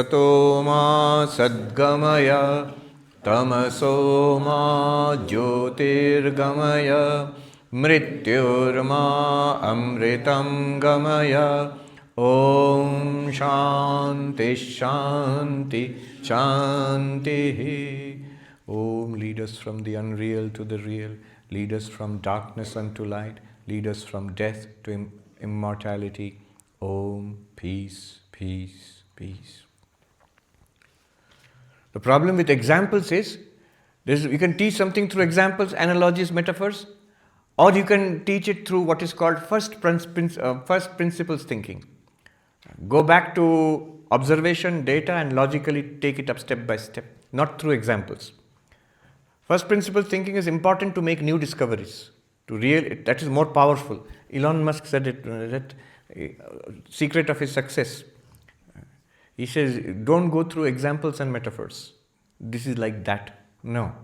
Sato ma sadgamaya tamaso ma jyotirgamaya mrityurma amritam gamaya om shanti shanti shanti. Om, lead us from the unreal to the real, lead us from darkness unto light, lead us from death to immortality. Om, peace, peace, peace. The problem with examples is, you can teach something through examples, analogies, metaphors, or you can teach it through what is called first principles thinking. Go back to observation, data, and logically take it up step by step, not through examples. First principles thinking is important to make new discoveries. That is more powerful. Elon Musk said it, that secret of his success. He says, don't go through examples and metaphors. This is like that. No.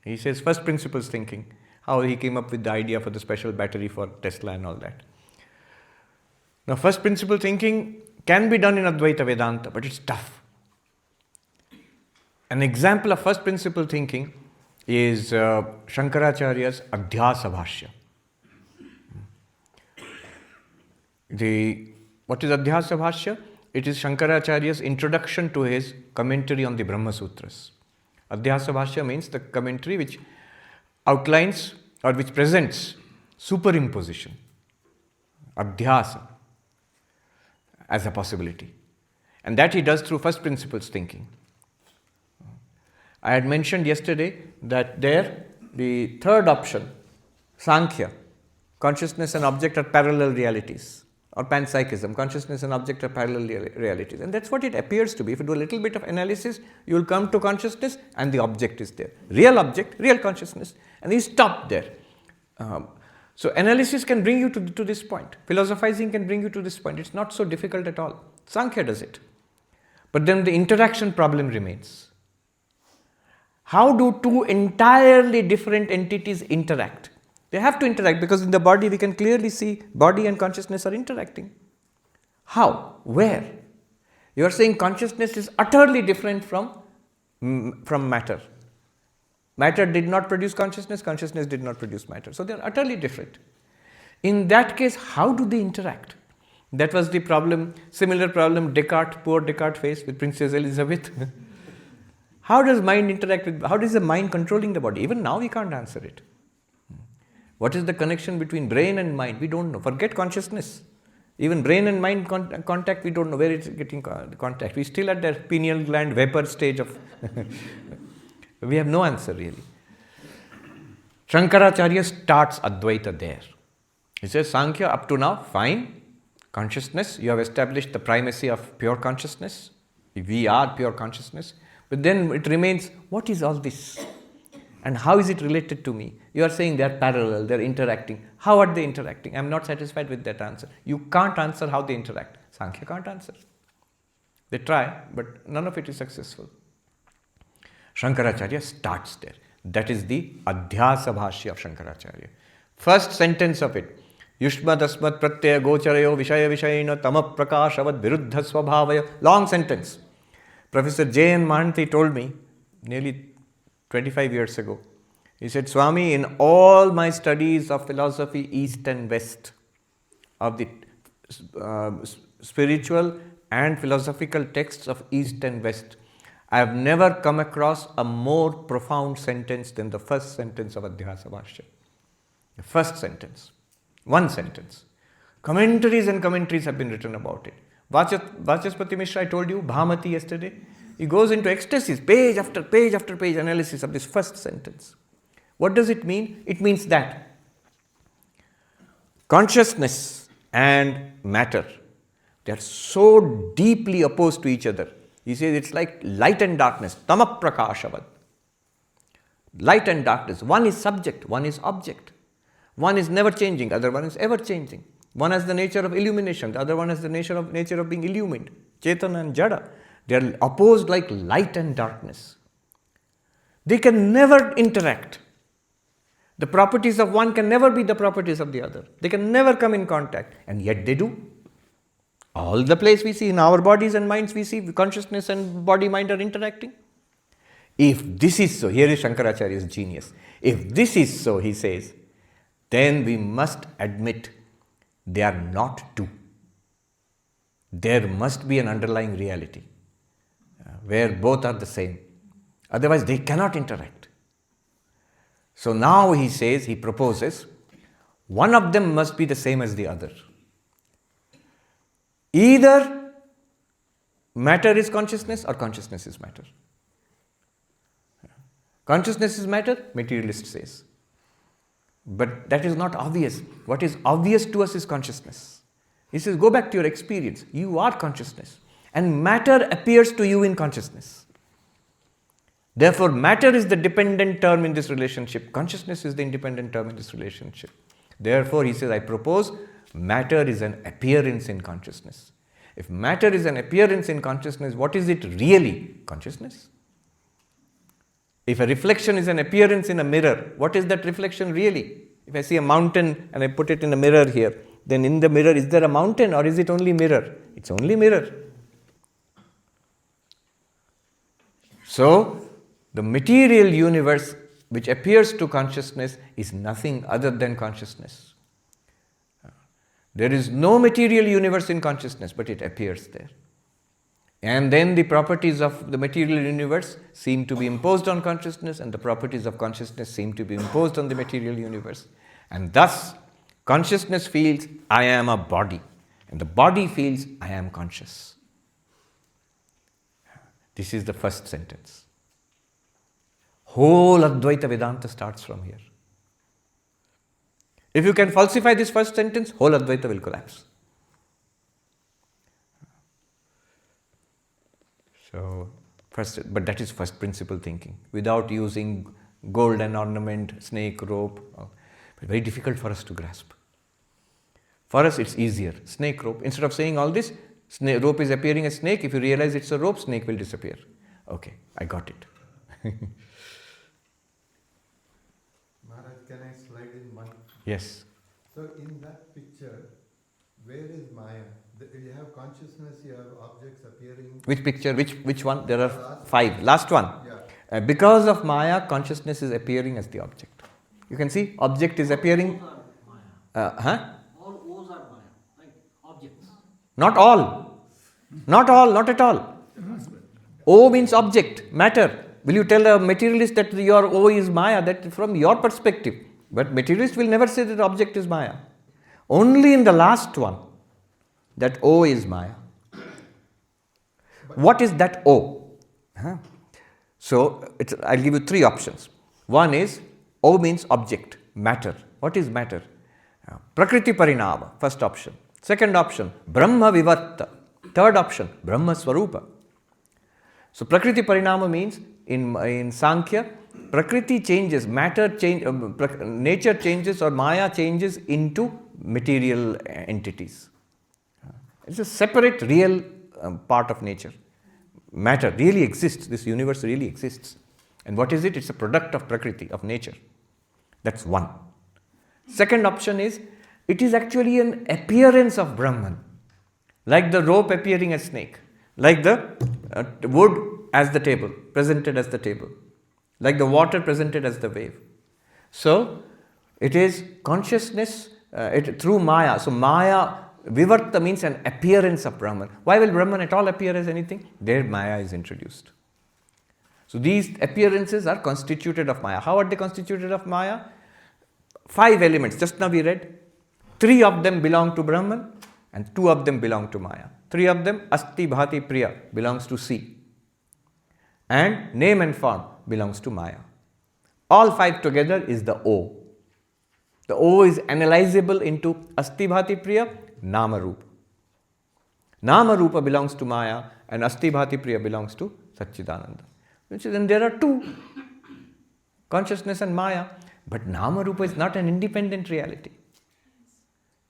He says, first principles thinking. How he came up with the idea for the special battery for Tesla and all that. Now, first principle thinking can be done in Advaita Vedanta, but it's tough. An example of first principle thinking is Shankaracharya's Adhyasa Bhashya. What is Adhyasa Bhashya? It is Shankaracharya's introduction to his commentary on the Brahma Sutras. Adhyasa Bhashya means the commentary which outlines or which presents superimposition, Adhyasa, as a possibility. And that he does through first principles thinking. I had mentioned yesterday that the third option, Sankhya, consciousness and object are parallel realities. Or panpsychism, consciousness and object are parallel realities. And that's what it appears to be. If you do a little bit of analysis, you will come to consciousness and the object is there. Real object, real consciousness. And you stop there. So analysis can bring you to this point. Philosophizing can bring you to this point. It's not so difficult at all. Sankhya does it. But then the interaction problem remains. How do two entirely different entities interact? They have to interact because in the body we can clearly see body and consciousness are interacting. How? Where? You are saying consciousness is utterly different from matter. Matter did not produce consciousness, consciousness did not produce matter. So they are utterly different. In that case, how do they interact? That was the problem, similar problem poor Descartes faced with Princess Elizabeth. How does mind interact with, how is the mind controlling the body? Even now we can't answer it. What is the connection between brain and mind? We don't know. Forget consciousness. Even brain and mind contact, we don't know where it's getting contact. We're still at the pineal gland vapor stage of... we have no answer really. Shankaracharya starts Advaita there. He says, Sankhya, up to now, fine. Consciousness, you have established the primacy of pure consciousness. We are pure consciousness. But then it remains, what is all this? And how is it related to me? You are saying they are parallel, they are interacting. How are they interacting? I am not satisfied with that answer. You can't answer how they interact. Sankhya can't answer. They try, but none of it is successful. Shankaracharya starts there. That is the Adhyasa Bhashya of Shankaracharya. First sentence of it. Yushmad asmat pratyaya gocharayo vishaya vishayena tama prakashavad viruddha swabhavaya. Long sentence. Professor J. N. Mahanti told me nearly 25 years ago. He said, Swami, in all my studies of philosophy, East and West, of the spiritual and philosophical texts of East and West, I have never come across a more profound sentence than the first sentence of Adhyasa Bhashya. The first sentence. One sentence. Commentaries and commentaries have been written about it. Vachaspati Mishra, I told you, Bhamati yesterday, he goes into ecstasies, page after page after page analysis of this first sentence. What does it mean? It means that consciousness and matter, they are so deeply opposed to each other. He says it's like light and darkness, tamaprakashavad. Light and darkness. One is subject, one is object. One is never changing, other one is ever changing. One has the nature of illumination, the other one has the nature of being illumined. Chetana and Jada. They are opposed like light and darkness. They can never interact. The properties of one can never be the properties of the other. They can never come in contact, and yet they do. All the place we see, in our bodies and minds we see consciousness and body-mind are interacting. If this is so, here is Shankaracharya's genius. If this is so, he says, then we must admit they are not two. There must be an underlying reality where both are the same. Otherwise, they cannot interact. So now he says, he proposes, one of them must be the same as the other. Either matter is consciousness or consciousness is matter. Consciousness is matter, materialist says. But that is not obvious. What is obvious to us is consciousness. He says, go back to your experience. You are consciousness. And matter appears to you in consciousness. Therefore, matter is the dependent term in this relationship. Consciousness is the independent term in this relationship. Therefore, he says, I propose matter is an appearance in consciousness. If matter is an appearance in consciousness, what is it really? Consciousness. If a reflection is an appearance in a mirror, what is that reflection really? If I see a mountain and I put it in a mirror here, then in the mirror, is there a mountain or is it only mirror? It's only mirror. So, the material universe which appears to consciousness is nothing other than consciousness. There is no material universe in consciousness, but it appears there. And then the properties of the material universe seem to be imposed on consciousness, and the properties of consciousness seem to be imposed on the material universe. And thus, consciousness feels, I am a body, and the body feels, I am conscious. This is the first sentence. Whole Advaita Vedanta starts from here. If you can falsify this first sentence, whole Advaita will collapse. So, but that is first principle thinking, without using golden ornament, snake, rope. But very difficult for us to grasp. For us, it's easier. Snake, rope. Instead of saying all this, rope is appearing as snake. If you realize it's a rope, snake will disappear. Okay, I got it. Maharaj, can I slide in one? Yes. So in that picture, where is Maya? You have consciousness, you have objects appearing. Which picture? Which one? There are 5. Last one. Yeah. Because of Maya, consciousness is appearing as the object. You can see, object is appearing. All O's are Maya, right? Objects. Not all. Not all, not at all. O means object, matter. Will you tell a materialist that your O is Maya? That from your perspective. But materialist will never say that object is Maya. Only in the last one, that O is Maya. What is that O? So, I'll give you 3 options. One is, O means object, matter. What is matter? Prakriti Parinama, first option. Second option, Brahma Vivatta. Third option, Brahma Swarupa. So, Prakriti Parinama means, in Sankhya, Prakriti changes, nature changes or Maya changes into material entities. It's a separate, real part of nature. Matter really exists, this universe really exists. And what is it? It's a product of Prakriti, of nature. That's one. Second option is, it is actually an appearance of Brahman. Like the rope appearing as snake. Like the wood as the table, presented as the table. Like the water presented as the wave. So, it is consciousness through Maya. So, Maya, Vivarta means an appearance of Brahman. Why will Brahman at all appear as anything? There Maya is introduced. So, these appearances are constituted of Maya. How are they constituted of Maya? 5 elements, just now we read. 3 of them belong to Brahman and 2 of them belong to Maya. 3 of them, Asti Bhati Priya, belongs to sea. And name and form belongs to Maya. All 5 together is the O. The O is analyzable into Asti Bhati Priya, Nama Rupa. Nama Rupa belongs to Maya and Asti Bhati Priya belongs to Satchidananda. Which is, and there are 2, consciousness and Maya. But Nama Rupa is not an independent reality.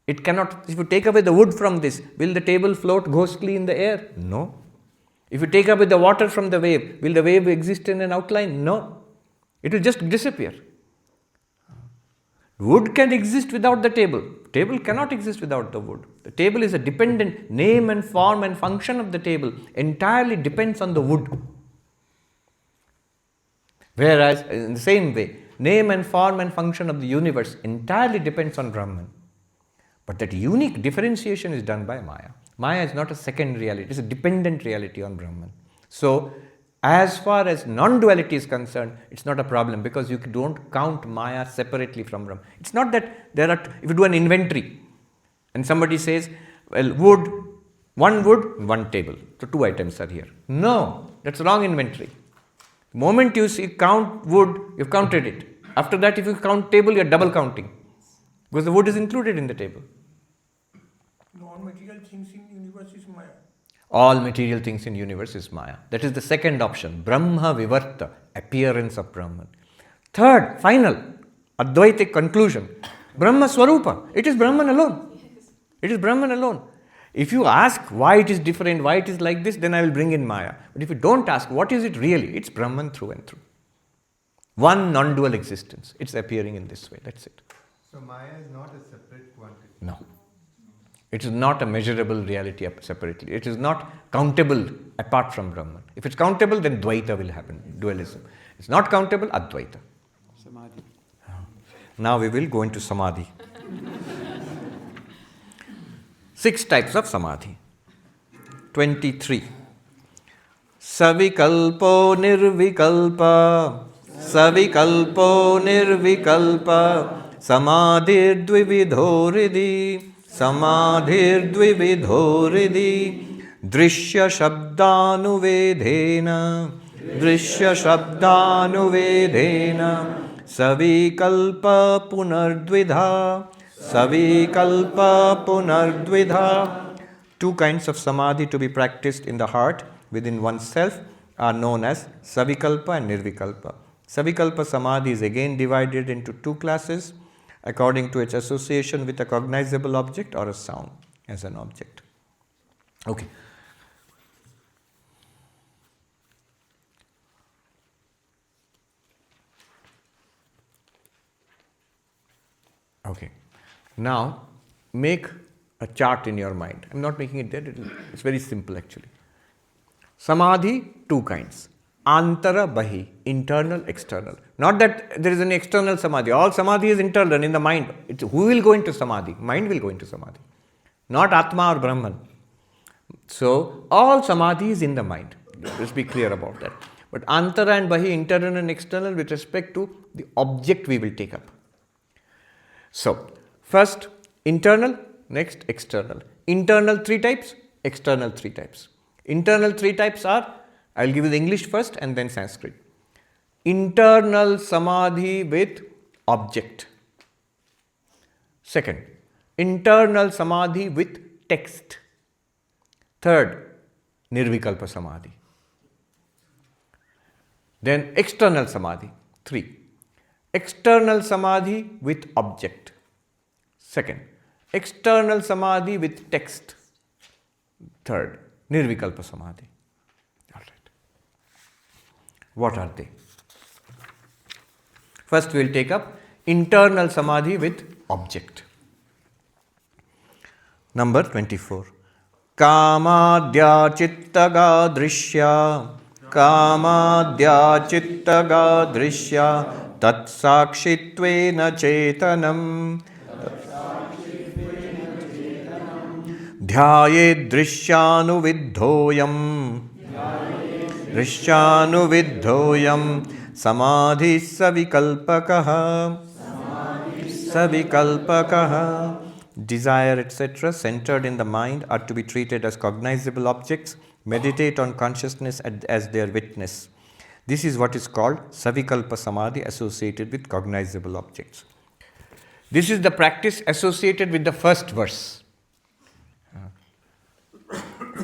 It cannot, if you take away the wood from this, will the table float ghostly in the air? No. If you take away the water from the wave, will the wave exist in an outline? No. It will just disappear. Wood can exist without the table. Table cannot exist without the wood. The table is a dependent name and form and function of the table entirely depends on the wood. Whereas, in the same way, name and form and function of the universe entirely depends on Brahman. But that unique differentiation is done by Maya. Maya is not a second reality, it is a dependent reality on Brahman. So, as far as non-duality is concerned, it's not a problem because you don't count Maya separately from Brahman. It's not that if you do an inventory and somebody says, well, one wood, one table. So 2 items are here. No, that's wrong inventory. The moment you count wood, you've counted it. After that, if you count table, you're double counting. Because the wood is included in the table. All material things in universe is Maya. All material things in universe is Maya. That is the second option. Brahma Vivarta, appearance of Brahman. Third, final, Advaitic conclusion. Brahma Swarupa. It is Brahman alone. It is Brahman alone. If you ask why it is different, why it is like this, then I will bring in Maya. But if you don't ask what is it really, it's Brahman through and through. One non-dual existence. It's appearing in this way. That's it. So Maya is not a separate quantity. No. It is not a measurable reality separately. It is not countable apart from Brahman. If it's countable, then Dvaita will happen, dualism. It's not countable, Advaita. Samadhi. Now we will go into Samadhi. 6 types of Samadhi. 23. Savikalpo Nirvikalpa, Savikalpo Nirvikalpa, Samadhir Dvividhoridi, Samadhir Dvividhoridi, Dṛśya Shabdanuvedhena, Dṛśya Shabdanuvedhena, Savikalpa Punardvidha, Savikalpa Punardvidha. 2 kinds of Samadhi to be practiced in the heart within oneself are known as Savikalpa and Nirvikalpa. Savikalpa Samadhi is again divided into 2 classes according to its association with a cognizable object or a sound as an object. Okay. Okay. Now, make a chart in your mind. I'm not making it there, it's very simple actually. Samadhi, 2 kinds. Antara Bahi, internal, external. Not that there is any external Samadhi. All Samadhi is internal in the mind. Who will go into Samadhi? Mind will go into Samadhi. Not Atma or Brahman. So, all Samadhi is in the mind. Let's be clear about that. But Antara and Bahi, internal and external, with respect to the object we will take up. So, first internal, next external. Internal 3 types, external 3 types. Internal 3 types are, I will give you the English first and then Sanskrit. Internal Samadhi with object. Second, internal Samadhi with text. Third, Nirvikalpa Samadhi. Then external Samadhi, 3. External Samadhi with object. Second, external Samadhi with text. Third, Nirvikalpa Samadhi. All right. What are they? First we will take up internal Samadhi with object. Number 24. Kamadya chittaga drishya, Kamadya chittaga drishya, Tat sakshittvena chetanam, Dhyayed drisyanuvidhoyam, Drisyanuvidhoyam, Samadhi savikalpakaha, Savikalpakaha. Desire, etc., centered in the mind are to be treated as cognizable objects. Meditate on consciousness as their witness. This is what is called Savikalpa Samadhi associated with cognizable objects. This is the practice associated with the first verse.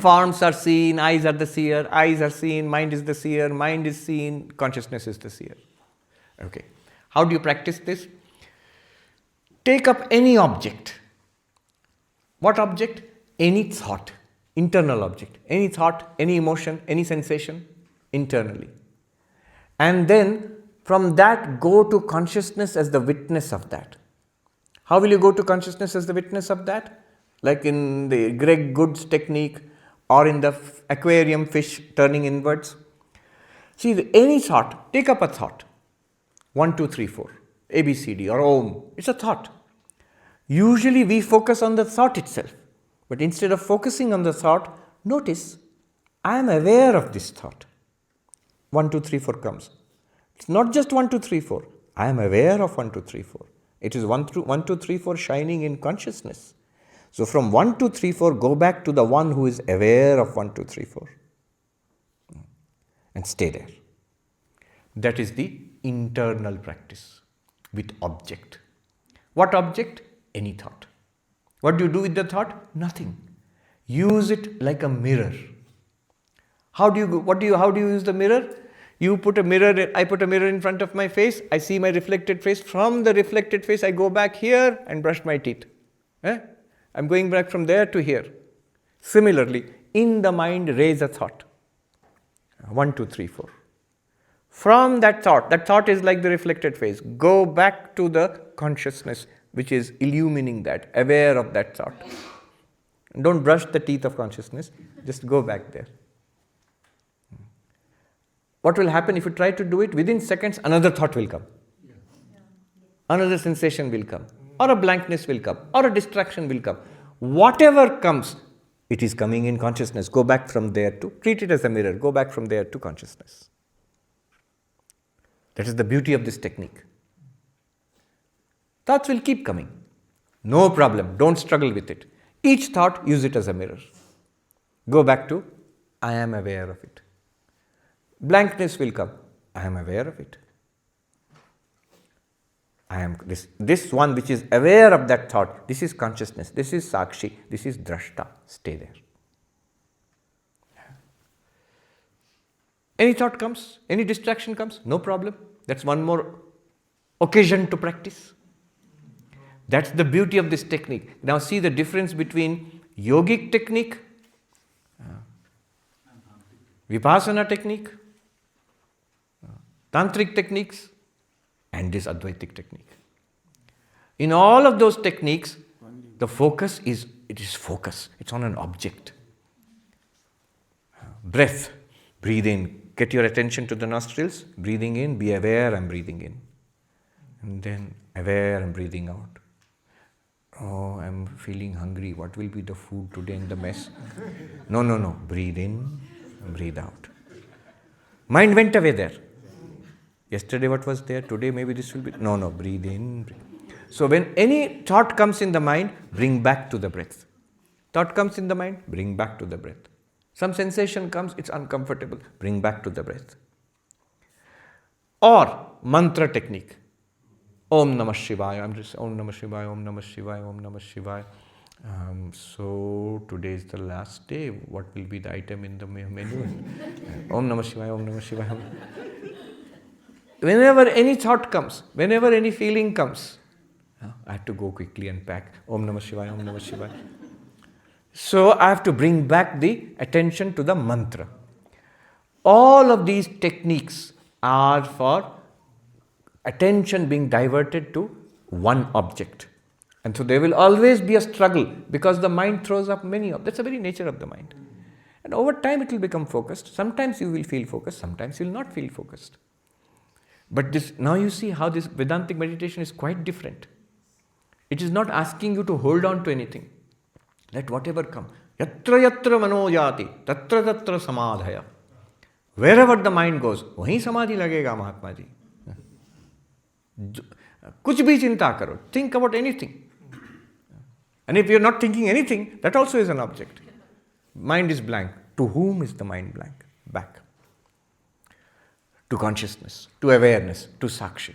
Forms are seen, eyes are the seer, eyes are seen, mind is the seer, mind is seen, consciousness is the seer. Okay. How do you practice this? Take up any object. What object? Any thought, internal object. Any thought, any emotion, any sensation, internally. And then from that go to consciousness as the witness of that. How will you go to consciousness as the witness of that? Like in the Greg Goods technique or in the aquarium fish turning inwards. See, any thought, take up a thought. 1, 2, 3, 4, ABCD or Om. It's a thought. Usually we focus on the thought itself. But instead of focusing on the thought, notice, I am aware of this thought. 1, 2, 3, 4 comes. It's not just 1, 2, 3, 4. I am aware of 1, 2, 3, 4. It is 1, 2, 3, 4 shining in consciousness. So from 1, 2, 3, 4, go back to the one who is aware of 1, 2, 3, 4. And stay there. That is the internal practice with object. What object? Any thought. What do you do with the thought? Nothing. Use it like a mirror. How do you use the mirror? You put a mirror, I put a mirror in front of my face, I see my reflected face. From the reflected face, I go back here and brush my teeth. I'm going back from there to here. Similarly, in the mind, raise a thought. 1, 2, 3, 4. From that thought is like the reflected face. Go back to the consciousness which is illumining that, aware of that thought. Don't brush the teeth of consciousness, just go back there. What will happen if you try to do it? Within seconds, another thought will come. Another sensation will come. Or a blankness will come. Or a distraction will come. Whatever comes, it is coming in consciousness. Go back from there to, treat it as a mirror. Go back from there to consciousness. That is the beauty of this technique. Thoughts will keep coming. No problem. Don't struggle with it. Each thought, use it as a mirror. Go back to, I am aware of it. Blankness will come. I am aware of it. I am this one which is aware of that thought. This is consciousness. This is Sakshi. This is Drashta. Stay there. Any thought comes, any distraction comes, no problem. That's one more occasion to practice. That's the beauty of this technique. Now see the difference between yogic technique, vipassana technique, tantric techniques, and this Advaitic technique. In all of those techniques, the focus is, focus. It's on an object. Breath. Breathe in. Get your attention to the nostrils. Breathing in, be aware I'm breathing in. And then aware I'm breathing out. Oh, I'm feeling hungry. What will be the food today in the mess? No. Breathe in, breathe out. Mind went away there. Yesterday what was there? Today maybe this will be. No. Breathe in. Breathe. So when any thought comes in the mind, bring back to the breath. Thought comes in the mind, bring back to the breath. Some sensation comes, it's uncomfortable, bring back to the breath. Or mantra technique. Om Namah Shivaya. I'm just Om Namah Shivaya, Om Namah Shivaya, Om Namah Shivaya. So today is the last day. What will be the item in the menu? Om Namah Shivaya, Om Namah Shivaya. Whenever any thought comes, whenever any feeling comes, I have to go quickly and pack. Om Namah Shivaya, Om Namah Shivaya. So I have to bring back the attention to the mantra. All of these techniques are for attention being diverted to one object. And so there will always be a struggle because the mind throws up many of. That's the very nature of the mind. And over time it will become focused. Sometimes you will feel focused, sometimes you will not feel focused. But now you see how this Vedantic meditation is quite different. It is not asking you to hold on to anything. Let whatever come. Yatra yatra mano yati, tatra tatra samadhaya. Wherever the mind goes, wahi samadhi lagega, Mahatma ji. Kuch bhi chinta karo. Think about anything. And if you are not thinking anything, that also is an object. Mind is blank. To whom is the mind blank? Back. To consciousness, to awareness, to Sakshi.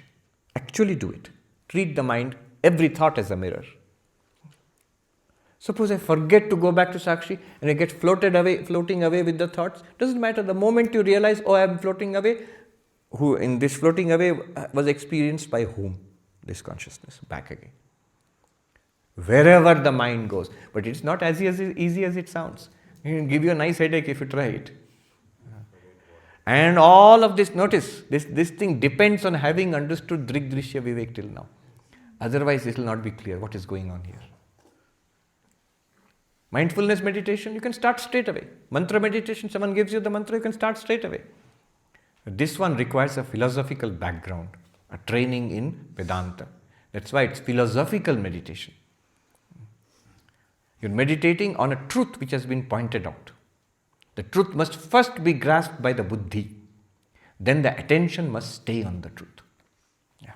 Actually do it. Treat the mind, every thought as a mirror. Suppose I forget to go back to Sakshi and I get floating away with the thoughts. Doesn't matter. The moment you realize, oh, I am floating away, who in this floating away was experienced by whom? This consciousness. Back again. Wherever the mind goes. But it's not as easy as it sounds. It will give you a nice headache if you try it. And all of this, notice, this thing depends on having understood Dṛg-Dṛśya-Viveka till now. Otherwise, it will not be clear what is going on here. Mindfulness meditation, you can start straight away. Mantra meditation, someone gives you the mantra, you can start straight away. This one requires a philosophical background, a training in Vedanta. That's why it's philosophical meditation. You're meditating on a truth which has been pointed out. The truth must first be grasped by the buddhi. Then the attention must stay on the truth. Yeah.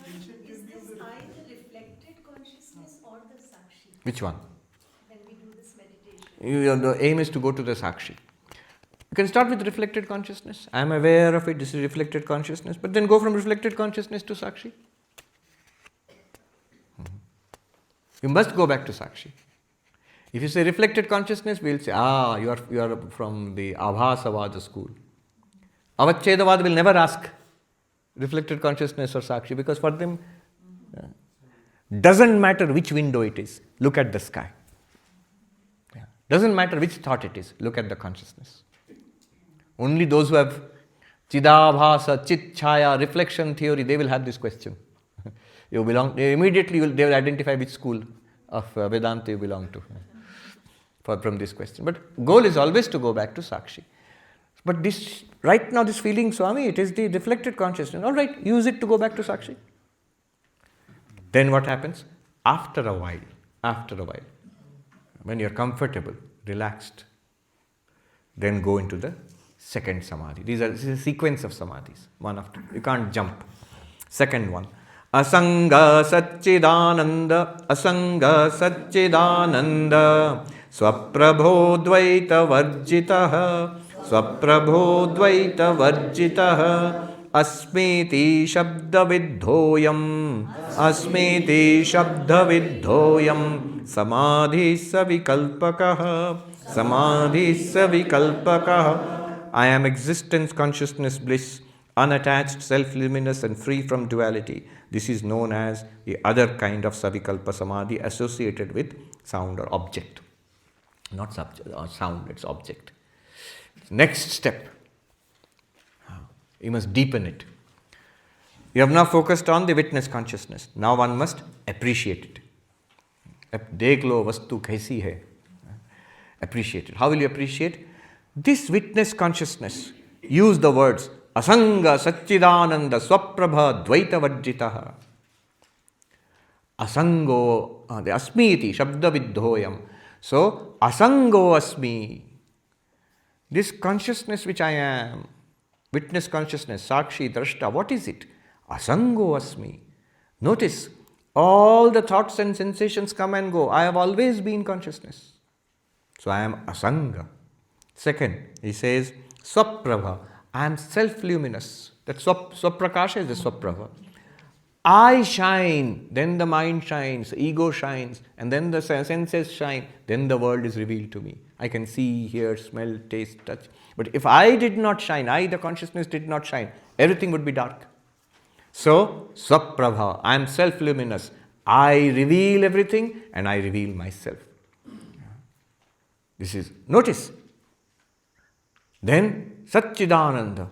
Is this I the reflected consciousness or the sakshi Which one? when we do this meditation? The aim is to go to the sakshi. You can start with reflected consciousness. I am aware of it, this is reflected consciousness. But then go from reflected consciousness to sakshi. You must go back to sakshi. If you say reflected consciousness, we'll say, you are from the Abhasavada school. Avachedavad will never ask reflected consciousness or sakshi, because for them, doesn't matter which window it is, look at the sky. Doesn't matter which thought it is, look at the consciousness. Only those who have Chidabhasa, Chit Chaya, reflection theory, they will have this question. You belong, they will identify which school of Vedanta you belong to from this question. But goal is always to go back to sakshi. But this, right now, this feeling, Swami, it is the reflected consciousness. All right, use it to go back to sakshi. Then what happens? After a while, when you're comfortable, relaxed, then go into the second samadhi. This is a sequence of samadhis, one after. You can't jump. Second one. Asanga Satchidananda, Asanga Satchidananda, Swaprabho Dvaita Varjitaha, Swaprabho Dvaita Varjitaha, Asmiti Shabda Vidhoyam, Asmiti Shabda Vidhoyam, Samadhi Savikalpakaha, Samadhi Savikalpakaha. I am existence, consciousness, bliss, unattached, self-luminous and free from duality. This is known as the other kind of Savikalpa Samadhi associated with sound or object. Not subject or sound, it's object. Next step. You must deepen it. You have now focused on the witness consciousness. Now one must appreciate it. Dekh lo vastu kaisi hai. Appreciate it. How will you appreciate? This witness consciousness. Use the words Asanga Satchidananda Swaprabha Dvaita Varjitaha. Asango, the Asmiti Shabda Vidhoyam. So, Asango Asmi. This consciousness which I am, witness consciousness, Sakshi, Drashta, what is it? Asango Asmi. Notice, all the thoughts and sensations come and go. I have always been consciousness. So, I am Asanga. Second, he says, Swaprabha. I am self-luminous. That Swaprakasha is the Swaprabha. I shine, then the mind shines, ego shines, and then the senses shine, then the world is revealed to me. I can see, hear, smell, taste, touch. But if I did not shine, I, the consciousness, did not shine, everything would be dark. So, Swaprabha, I am self-luminous. I reveal everything and I reveal myself. This is, notice. Then, Satchidananda.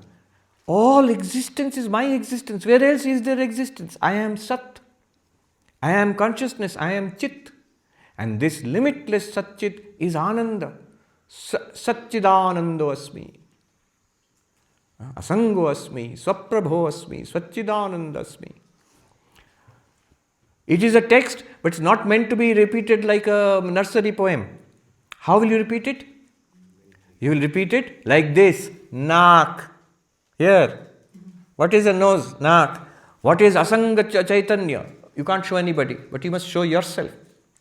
All existence is my existence. Where else is there existence? I am Sat. I am consciousness. I am Chit. And this limitless Satchit is Ananda. Satchidanando Asmi. Asango Asmi. Swaprabho Asmi. Satchidananda Asmi. It is a text, but it's not meant to be repeated like a nursery poem. How will you repeat it? You will repeat it like this. Nak. Here. What is a nose? Nak. What is Asanga Chaitanya? You can't show anybody, but you must show yourself.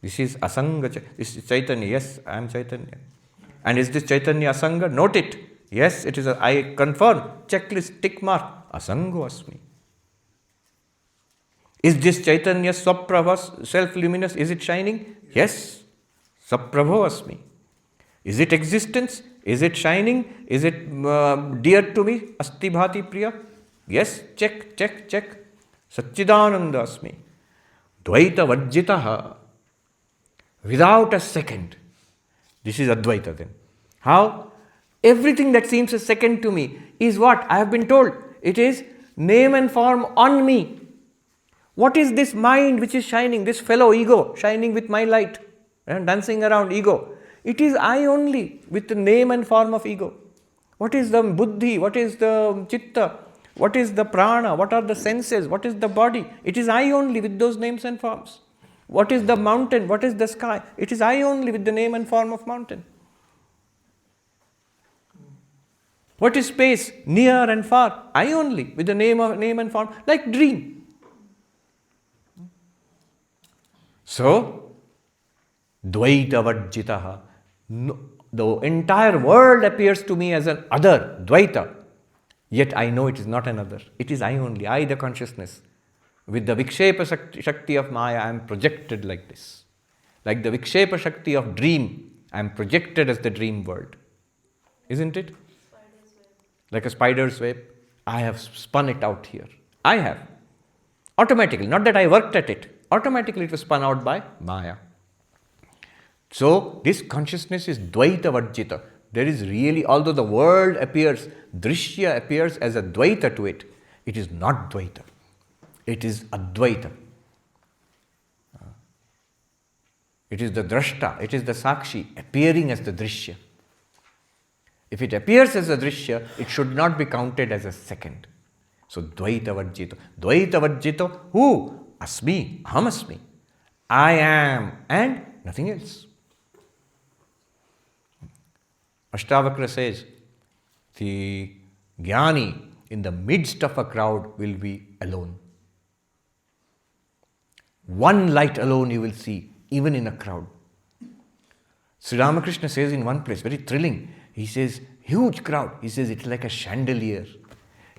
This is Asanga, this is Chaitanya. Yes, I am Chaitanya. And is this Chaitanya Asanga? Note it. Yes, it is. I confirm. Checklist, tick mark. Asango Asmi. Is this Chaitanya Swaprabha, self-luminous? Is it shining? Yes. Swaprabho Asmi. Is it existence? Is it shining? Is it dear to me? Asti bhati priya? Yes. Check, check, check. Satchidananda Asmi. Dvaita Varjitaha. Without a second. This is Advaita then. How? Everything that seems a second to me is what? I have been told. It is name and form on me. What is this mind which is shining, this fellow ego shining with my light and dancing around ego? It is I only with the name and form of ego. What is the buddhi? What is the chitta? What is the prana? What are the senses? What is the body? It is I only with those names and forms. What is the mountain? What is the sky? It is I only with the name and form of mountain. What is space? Near and far. I only with the name and form, like dream. So, Dvaita Vajjitaha. No, the entire world appears to me as an other, Dvaita. Yet I know it is not another. It is I only, I the consciousness. With the Vikshepa Shakti of Maya, I am projected like this. Like the Vikshepa Shakti of dream, I am projected as the dream world. Isn't it? Like a spider's web, I have spun it out here. I have. Automatically, not that I worked at it. Automatically it was spun out by Maya. So, this consciousness is Dvaita Vajjita. There is really, although the world appears, Drishya appears as a Dvaita to it, it is not Dvaita. It is Advaita. It is the Drashta, it is the Sakshi appearing as the Drishya. If it appears as a Drishya, it should not be counted as a second. So, Dvaita Vajjita. Dvaita Vajjita, who? Asmi, Aham Asmi. I am and nothing else. Ashtavakra says, the Jnani in the midst of a crowd will be alone. One light alone you will see, even in a crowd. Sri Ramakrishna says in one place, very thrilling, he says, huge crowd. He says, it's like a chandelier.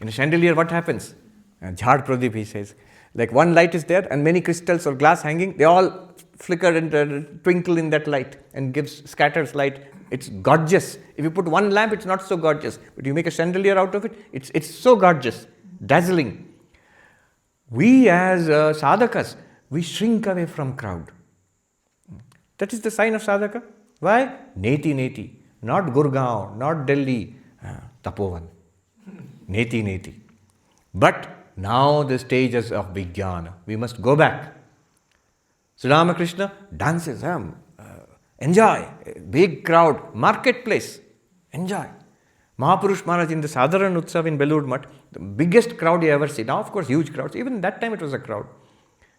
In a chandelier, what happens? Jhad Pradip, he says, like one light is there and many crystals or glass hanging, they all flicker and twinkle in that light and scatters light. It's gorgeous. If you put one lamp, it's not so gorgeous. But you make a chandelier out of it, it's so gorgeous, dazzling. We as sadhakas, we shrink away from crowd. That is the sign of sadhaka. Why? Neti neti. Not Gurgaon, not Delhi, Tapovan. Neti neti. But now the stages of Vijnana. We must go back. Sri Ramakrishna dances, enjoy, big crowd, marketplace, enjoy. Mahapurush Maharaj in the Sadharan Utsav in Belur Mutt, the biggest crowd you ever see. Now, of course, huge crowds. Even that time it was a crowd.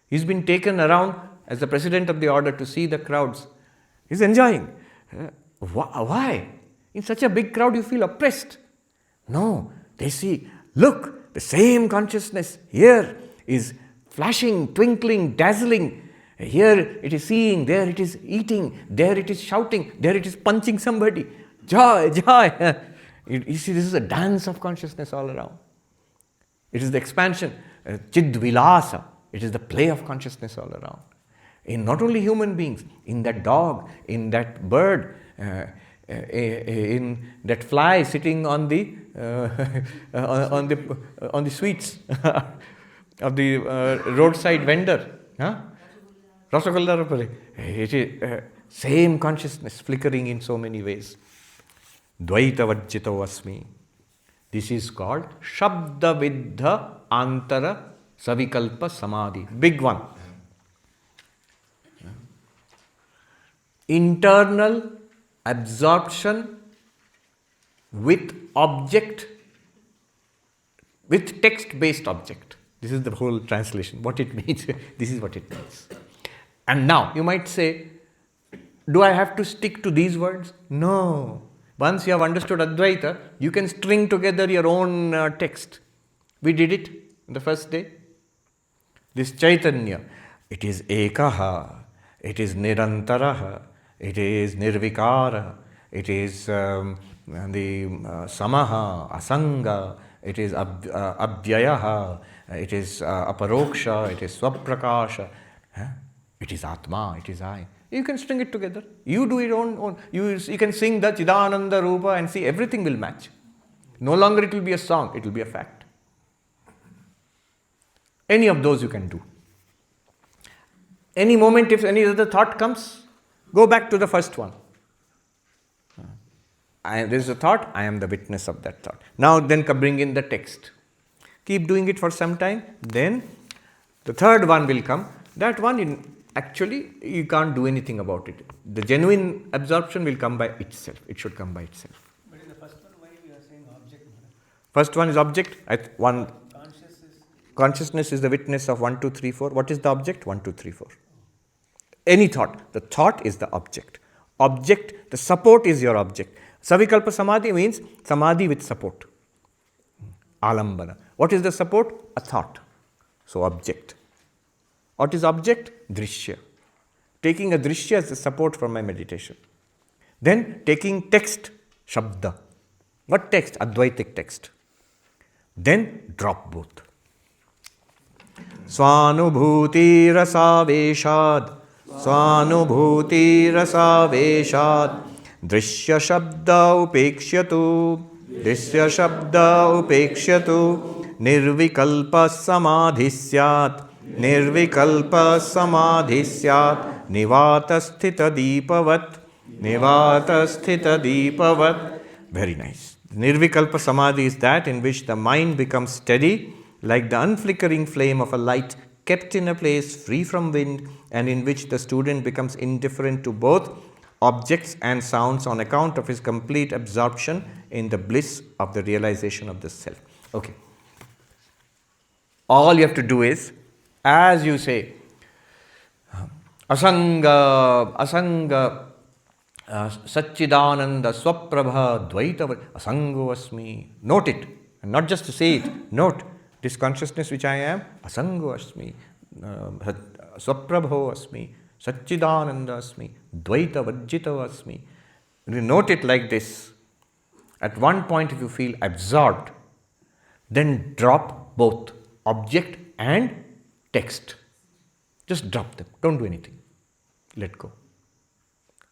He's been taken around as the president of the order to see the crowds. He's enjoying. Why? In such a big crowd you feel oppressed. No, they see, look, the same consciousness here is flashing, twinkling, dazzling. Here it is seeing, there it is eating, there it is shouting, there it is punching somebody. Joy, joy. You see, this is a dance of consciousness all around. It is the expansion, Chid Vilasa. It is the play of consciousness all around. In not only human beings, in that dog, in that bird, in that fly sitting on the on the sweets of the roadside vendor. Rasagulla. It is same consciousness flickering in so many ways. Dvaita Vajjito Asmi. This is called Shabda Viddha Antara Savikalpa Samadhi. Big one. Internal absorption with object, with text-based object. This is the whole translation. What it means, this is what it means. And now, you might say, do I have to stick to these words? No. Once you have understood Advaita, you can string together your own text. We did it the first day. This Chaitanya, it is Ekaha, it is Nirantaraha, it is Nirvikara, it is the Samaha, Asanga, it is Abhyayaha, it is Aparoksha, it is Swaprakasha, it is Atma, it is I. You can string it together. You do your own. You can sing the Chidananda Rupa and see everything will match. No longer it will be a song, it will be a fact. Any of those you can do. Any moment if any other thought comes, go back to the first one. There is a thought, I am the witness of that thought. Now then bring in the text. Keep doing it for some time, then The third one will come. That one, actually, you can't do anything about it. The genuine absorption will come by itself. It should come by itself. But in the first one, why we are saying object? First one is object. One Conscious is consciousness is the witness of 1, 2, 3, 4. What is the object? 1, 2, 3, 4. Any thought. The thought is the object. Object, the support is your object. Savikalpa Samadhi means Samadhi with support. Alambana. What is the support? A thought. So object. What is object? Drishya. Taking a drishya as the support for my meditation. Then taking text, Shabda. What text? Advaitic text. Then drop both. Svanubhuti rasaveshad. Svanubhuti rasaveshad. Drishya shabda upekshatu. Drishya shabda upekshatu. Nirvikalpa Samadhi syat. Nirvikalpa Samadhi syat. Nivata sthita deepavat. Nivata sthita deepavat. Very nice. Nirvikalpa Samadhi is that in which the mind becomes steady, like the unflickering flame of a light kept in a place free from wind, and in which the student becomes indifferent to both objects and sounds on account of his complete absorption in the bliss of the realization of the self. Okay. All you have to do is, as you say, Asanga, Satchidananda, Swaprabha, Dvaita, Asango Asmi. Note it, and not just to say it. Note this consciousness which I am, Asango Asmi, Swaprabho Asmi, Satchidananda Asmi, Dvaita Vajjita Asmi. You note it like this. At one point, if you feel absorbed, then drop both object and text. Just drop them. Don't do anything. Let go.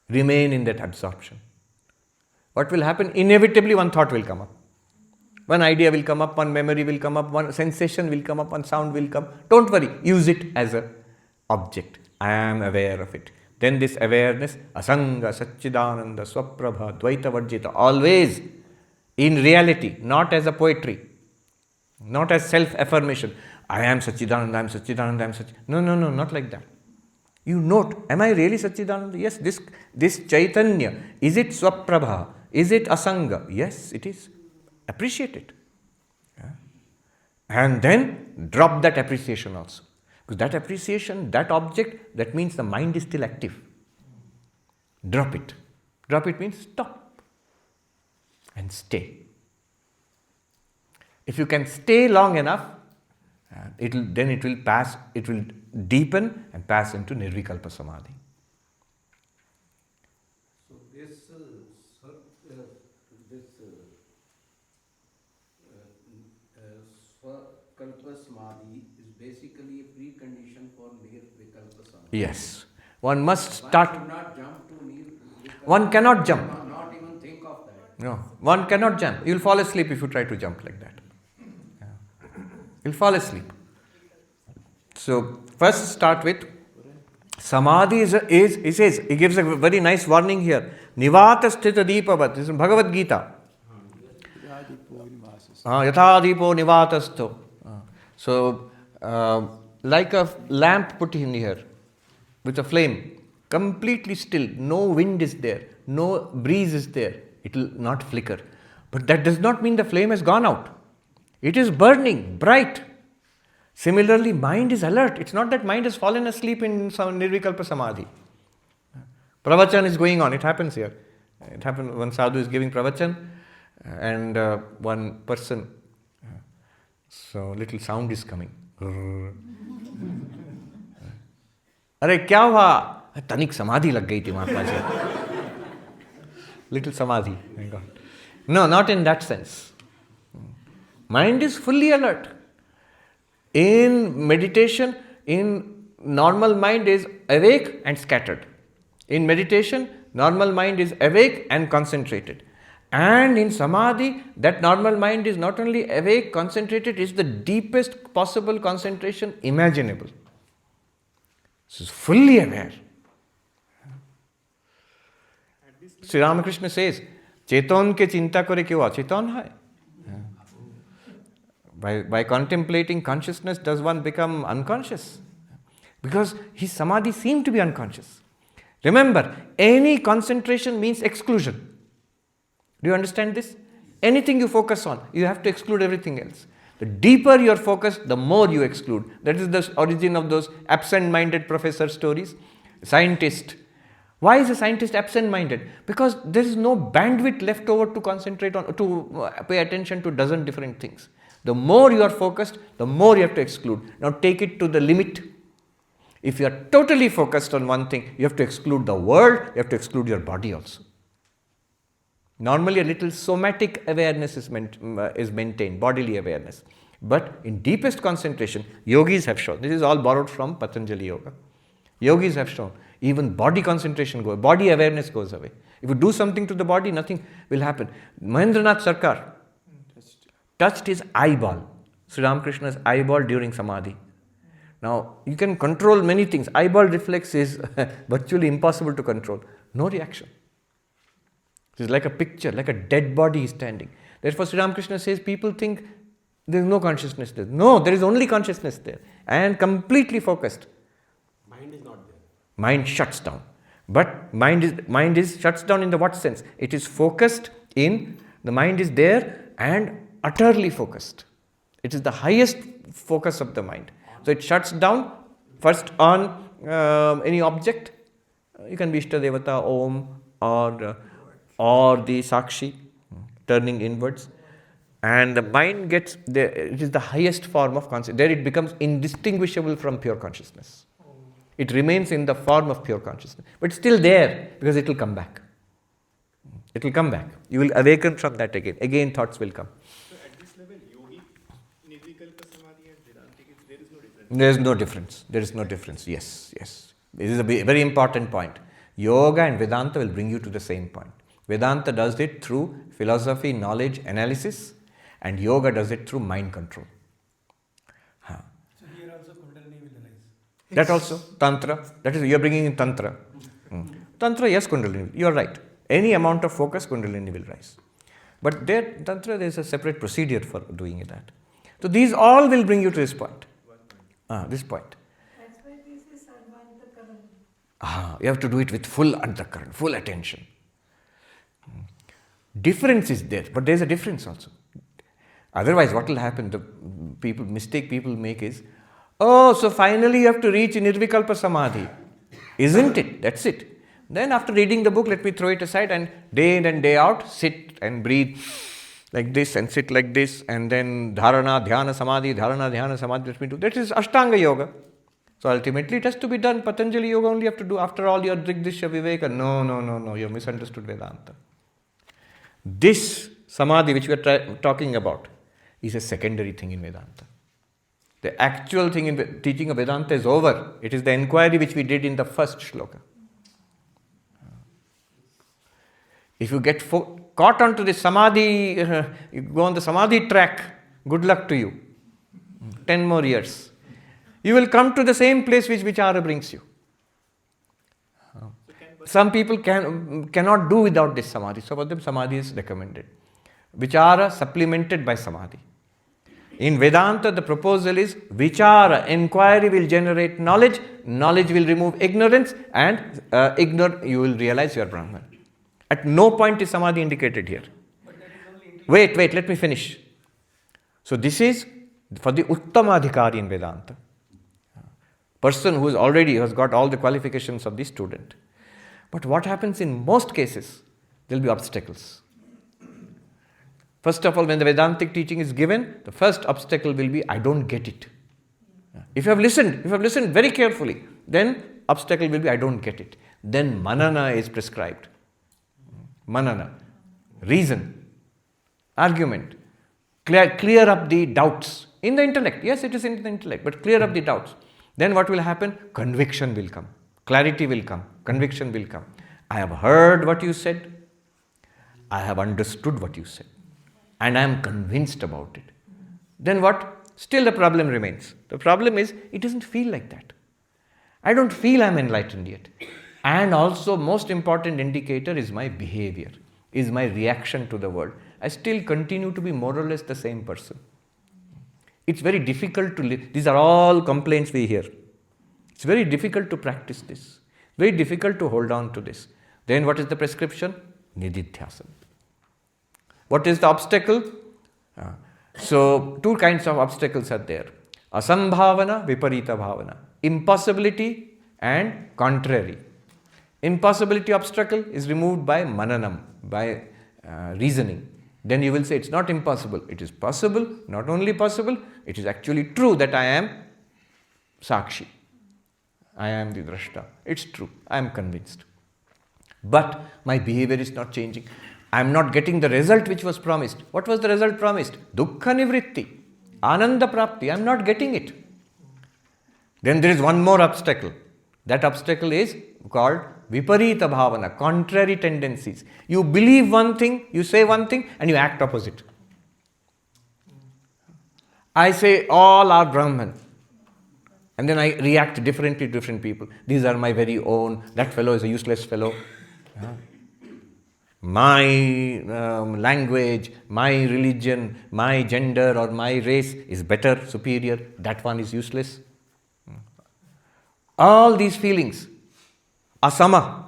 Remain in that absorption. What will happen? Inevitably, one thought will come up. One idea will come up, one memory will come up, one sensation will come up, one sound will come. Don't worry. Use it as an object. I am aware of it. Then this awareness, Asanga, Satchidananda, Swaprabha, Dvaita Vajjita, always in reality, not as a poetry, not as self-affirmation. I am Satchidananda, I am Satchidananda, I am Satchidananda. No, not like that. You note, am I really Satchidananda? Yes, this Chaitanya, is it Swaprabha? Is it Asanga? Yes, it is. Appreciate it. Yeah. And then drop that appreciation also. Because that appreciation, that object, that means the mind is still active. Drop it. Drop it means stop and stay. If you can stay long enough, it will deepen and pass into Nirvikalpa Samadhi. So this Swakalpa Samadhi is basically a precondition for Nirvikalpa Samadhi. Yes. One must start. One should not jump to Nirvikalpa. One cannot jump. Not even think of that. No, one cannot jump. You'll fall asleep if you try to jump like that. You'll fall asleep. So first start with Samadhi he says, he gives a very nice warning here. Nivata sthita deepavat. This is in Bhagavad Gita. Yatha deepo nivatasto. So like a lamp put in here with a flame, completely still, no wind is there, no breeze is there, it will not flicker. But that does not mean the flame has gone out. It is burning, bright. Similarly, mind is alert. It's not that mind has fallen asleep in some Nirvikalpa Samadhi. Pravachan is going on. It happens here. It happened when sadhu is giving pravachan and one person, so little sound is coming. Arey, kya hua? Tanik samadhi lag gayi thi Mahatma ji. Little samadhi. My God. No, not in that sense. Mind is fully alert. In meditation, in normal mind is awake and scattered. In meditation, normal mind is awake and concentrated. And in samadhi, that normal mind is not only awake, concentrated, it's the deepest possible concentration imaginable. So it's fully aware. Sri Ramakrishna says, Chetan ke chinta kore kyo achetan hai. By contemplating consciousness, does one become unconscious? Because his samadhi seemed to be unconscious. Remember, any concentration means exclusion. Do you understand this? Anything you focus on, you have to exclude everything else. The deeper you are focused, the more you exclude. That is the origin of those absent-minded professor stories. Scientist. Why is a scientist absent-minded? Because there is no bandwidth left over to concentrate on, to pay attention to dozen different things. The more you are focused, the more you have to exclude. Now take it to the limit. If you are totally focused on one thing, you have to exclude the world, you have to exclude your body also. Normally a little somatic awareness is maintained, bodily awareness. But in deepest concentration, yogis have shown, this is all borrowed from Patanjali Yoga. Yogis have shown, even body concentration goes, body awareness goes away. If you do something to the body, nothing will happen. Mahendranath Sarkar touched his eyeball, Sri Ramakrishna's eyeball during Samadhi. Now, you can control many things. Eyeball reflex is virtually impossible to control. No reaction. It is like a picture, like a dead body is standing. Therefore, Sri Ramakrishna says people think there is no consciousness there. No, there is only consciousness there. And completely focused. Mind is not there. Mind shuts down. But mind is shuts down in the what sense? It is focused in, the mind is there and utterly focused. It is the highest focus of the mind. So it shuts down first on any object. You can be Ishta Devata, Om, or the Sakshi, turning inwards. And the mind gets, it is the highest form of consciousness. There it becomes indistinguishable from pure consciousness. It remains in the form of pure consciousness. But still there, because it will come back. It will come back. You will awaken from that again. Again thoughts will come. So at this level, yogic, Nirvikalpa Samadhi and Vedantic, there is no difference? There is no difference. There is no difference. Yes, yes. This is a very important point. Yoga and Vedanta will bring you to the same point. Vedanta does it through philosophy, knowledge, analysis, and yoga does it through mind control. So here also Kundalini will arise. That also, Tantra, that is, you are bringing in Tantra. Tantra, yes, Kundalini, you are right. Any amount of focus, Kundalini will rise. But there, Tantra, there is a separate procedure for doing that. So these all will bring you to this point. This point. That's why this is Sarvapriyananda. You have to do it with full antakaran, full attention. Difference is there, but there is a difference also. Otherwise, what will happen? The mistake people make is, so finally you have to reach Nirvikalpa Samadhi. Isn't it? That's it. Then after reading the book, let me throw it aside and day in and day out, sit and breathe like this and sit like this, and then dharana, dhyana, samadhi, let me do. That is Ashtanga Yoga. So ultimately it has to be done. Patanjali Yoga only have to do after all your Dṛg-Dṛśya-Viveka. No, you have misunderstood Vedanta. This Samadhi which we are talking about is a secondary thing in Vedanta. The actual thing in teaching of Vedanta is over. It is the inquiry which we did in the first shloka. If you get caught onto the Samadhi, you go on the Samadhi track, good luck to you. 10 more years. You will come to the same place which Vichara brings you. Some people cannot do without this Samadhi. So for them Samadhi is recommended. Vichara supplemented by Samadhi. In Vedanta, the proposal is Vichara, inquiry will generate knowledge, knowledge will remove ignorance, and you will realize you are Brahman. At no point is Samadhi indicated here. Wait, let me finish. So this is for the Uttamadhikari in Vedanta. Person who has got all the qualifications of the student. But what happens in most cases? There will be obstacles. First of all, when the Vedantic teaching is given, the first obstacle will be, I don't get it. If you have listened very carefully, then obstacle will be, I don't get it. Then manana is prescribed. Manana, reason, argument, clear up the doubts in the intellect. Yes, it is in the intellect, but clear up the doubts. Then what will happen? Conviction will come, clarity will come, conviction will come. I have heard what you said, I have understood what you said, and I am convinced about it. Then what? Still the problem remains. The problem is, it doesn't feel like that. I don't feel I am enlightened yet. And also, most important indicator is my behavior, is my reaction to the world. I still continue to be more or less the same person. It's very difficult to live. These are all complaints we hear. It's very difficult to practice this. Very difficult to hold on to this. Then what is the prescription? Nididhyasana. What is the obstacle? So, two kinds of obstacles are there. Asambhavana, viparita bhavana. Impossibility and contrary. Impossibility obstacle is removed by mananam, by reasoning. Then you will say it's not impossible. It is possible, not only possible, it is actually true that I am Sakshi. I am the Drashta. It's true. I am convinced. But my behavior is not changing. I am not getting the result which was promised. What was the result promised? Dukkha nivritti, ananda prapti. I am not getting it. Then there is one more obstacle. That obstacle is called viparita bhavana, contrary tendencies. You believe one thing, you say one thing, and you act opposite. I say all are Brahman. And then I react differently to different people. These are my very own. That fellow is a useless fellow. My language, my religion, my gender or my race is better, superior. That one is useless. All these feelings, asama,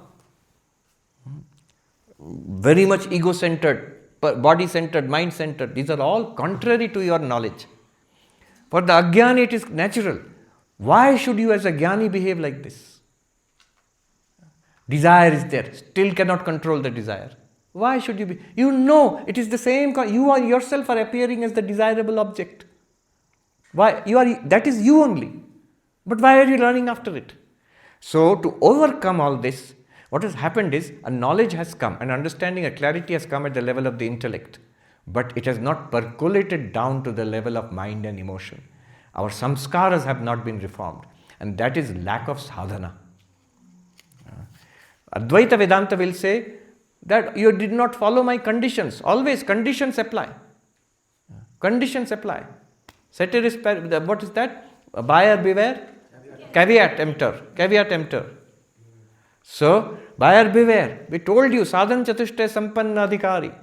very much ego-centered, body-centered, mind-centered, these are all contrary to your knowledge. For the ajnani it is natural. Why should you as a jnani behave like this? Desire is there, still cannot control the desire. Why should you be? You know it is the same, you are yourself are appearing as the desirable object. Why? That is you only. But why are you running after it? So to overcome all this, what has happened is a knowledge has come, an understanding, a clarity has come at the level of the intellect. But it has not percolated down to the level of mind and emotion. Our samskaras have not been reformed. And that is lack of sadhana. Advaita Vedanta will say that you did not follow my conditions. Always conditions apply. Conditions apply. Ceteris, what is that? Buyer beware. Caveat emptor. Caveat emptor. So, buyer beware. We told you, sadhan chatushte sampanna adhikari.